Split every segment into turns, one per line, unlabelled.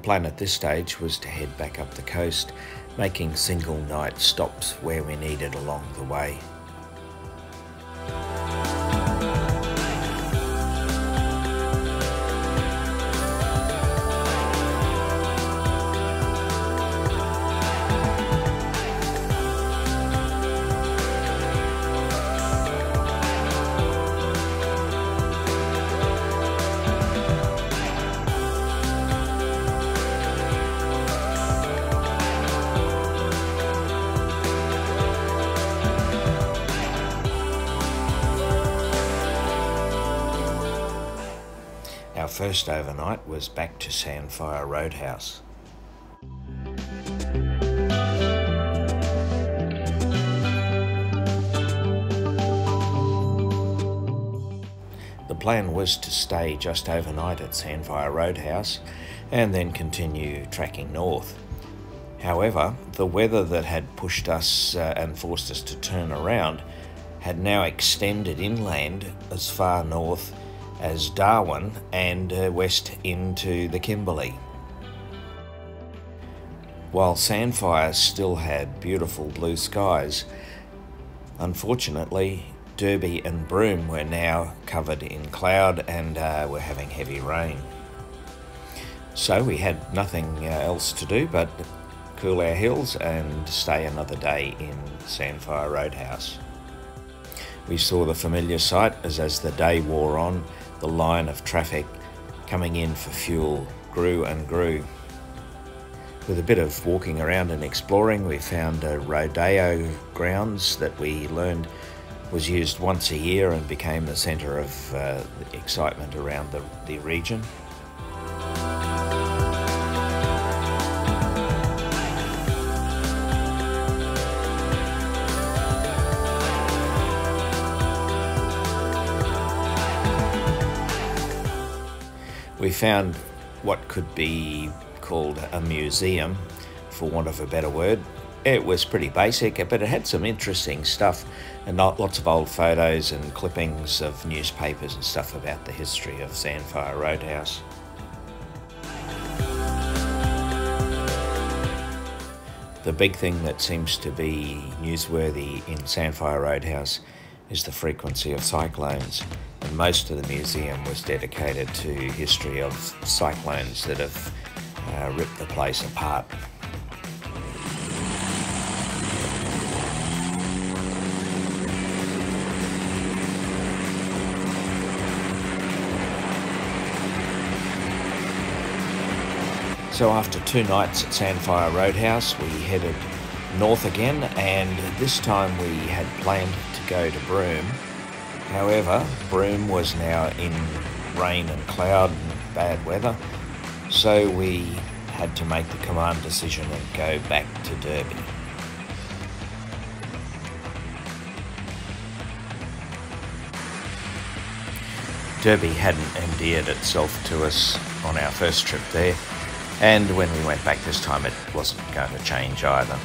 plan at this stage was to head back up the coast, making single night stops where we needed along the way. Our first overnight was back to Sandfire Roadhouse. The plan was to stay just overnight at Sandfire Roadhouse and then continue tracking north. However, the weather that had pushed us and forced us to turn around had now extended inland as far north as Darwin and west into the Kimberley. While Sandfire still had beautiful blue skies, unfortunately Derby and Broome were now covered in cloud and were having heavy rain. So we had nothing else to do but cool our heels and stay another day in Sandfire Roadhouse. We saw the familiar sight as the day wore on, the line of traffic coming in for fuel grew and grew. With a bit of walking around and exploring, we found a rodeo grounds that we learned was used once a year and became the centre of excitement around the region. We found what could be called a museum, for want of a better word. It was pretty basic, but it had some interesting stuff and lots of old photos and clippings of newspapers and stuff about the history of Sandfire Roadhouse. The big thing that seems to be newsworthy in Sandfire Roadhouse is the frequency of cyclones, and most of the museum was dedicated to history of cyclones that have ripped the place apart. So after 2 nights at Sandfire Roadhouse, we headed north again, and this time we had planned to go to Broome. However, Broome was now in rain and cloud and bad weather, so we had to make the command decision and go back to Derby. Derby hadn't endeared itself to us on our first trip there, and when we went back this time it wasn't going to change either.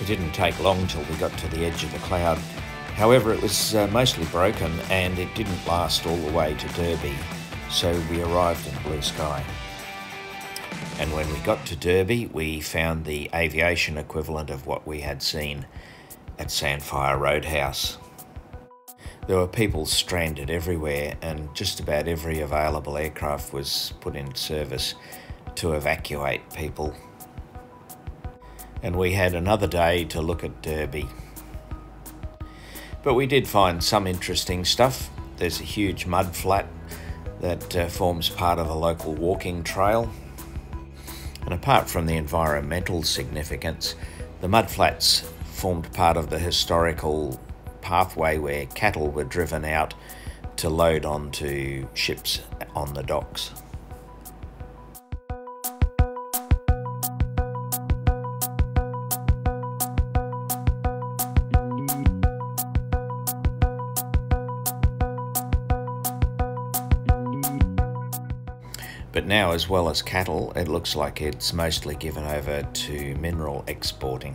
It didn't take long till we got to the edge of the cloud. However, it was mostly broken and it didn't last all the way to Derby, so we arrived in blue sky. And when we got to Derby, we found the aviation equivalent of what we had seen at Sandfire Roadhouse. There were people stranded everywhere, and just about every available aircraft was put in service to evacuate people. And we had another day to look at Derby. But we did find some interesting stuff. There's a huge mud flat that forms part of a local walking trail. And apart from the environmental significance, the mud flats formed part of the historical pathway where cattle were driven out to load onto ships on the docks. But now, as well as cattle, it looks like it's mostly given over to mineral exporting.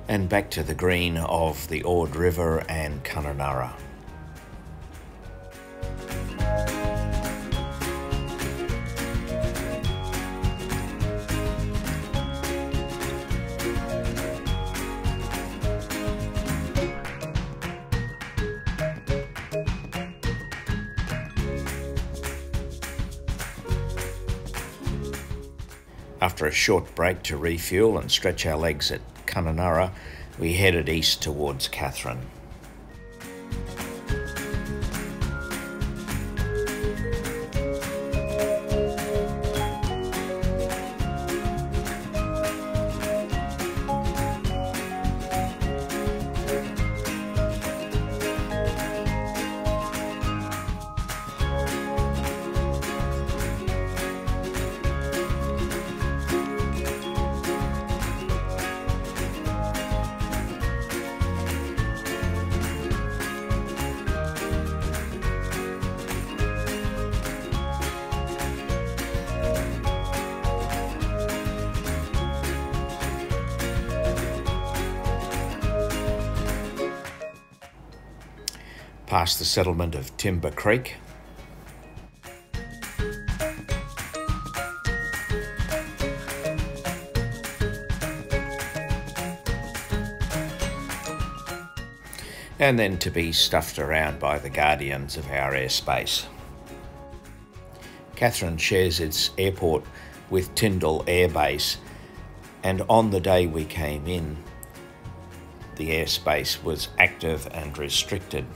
And back to the green of the Ord River and Kununurra. After a short break to refuel and stretch our legs at Kununurra, we headed east towards Katherine. Past the settlement of Timber Creek. And then to be stuffed around by the guardians of our airspace. Katherine shares its airport with Tyndall Air Base, and on the day we came in, the airspace was active and restricted.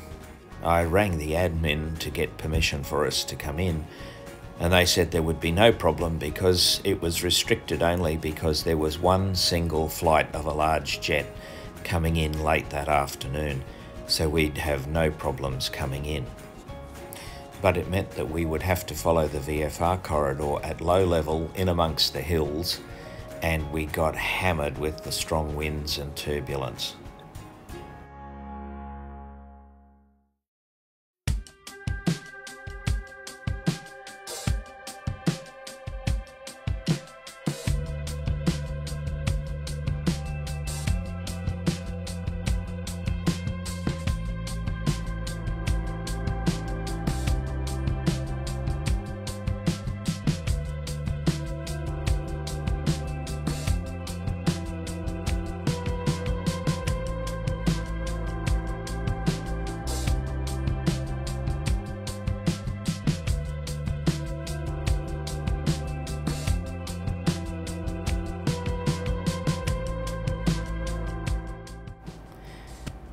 I rang the admin to get permission for us to come in, and they said there would be no problem because it was restricted only because there was one single flight of a large jet coming in late that afternoon, so we'd have no problems coming in. But it meant that we would have to follow the VFR corridor at low level in amongst the hills, and we got hammered with the strong winds and turbulence.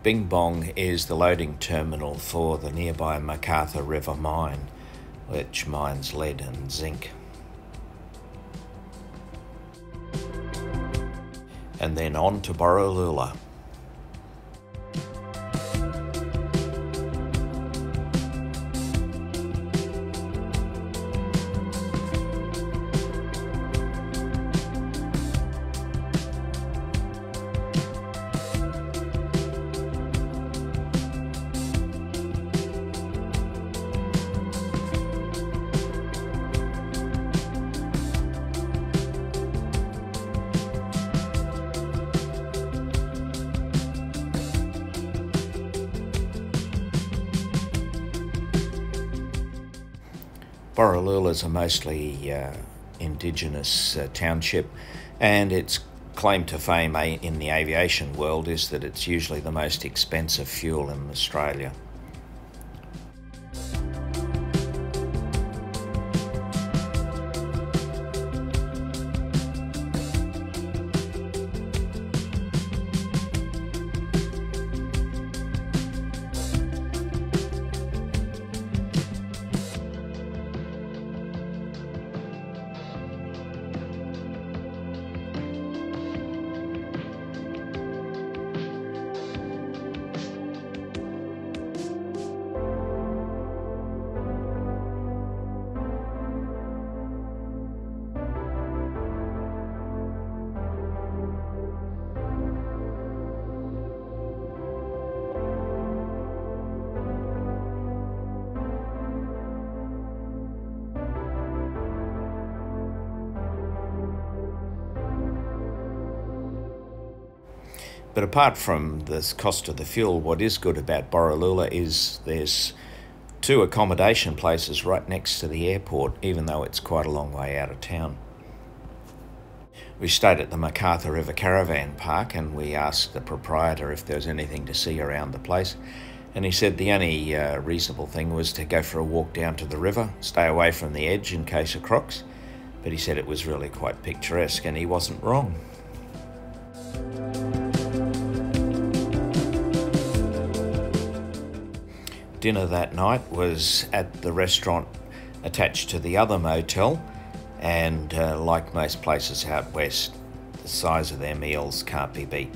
Bing Bong is the loading terminal for the nearby MacArthur River mine, which mines lead and zinc. And then on to Borroloola. Borroloola is a mostly indigenous township, and its claim to fame in the aviation world is that it's usually the most expensive fuel in Australia. But apart from the cost of the fuel, what is good about Borroloola is there's 2 accommodation places right next to the airport, even though it's quite a long way out of town. We stayed at the MacArthur River Caravan Park, and we asked the proprietor if there was anything to see around the place, and he said the only reasonable thing was to go for a walk down to the river, stay away from the edge in case of crocs, but he said it was really quite picturesque, and he wasn't wrong. Dinner that night was at the restaurant attached to the other motel, and like most places out west, the size of their meals can't be beat.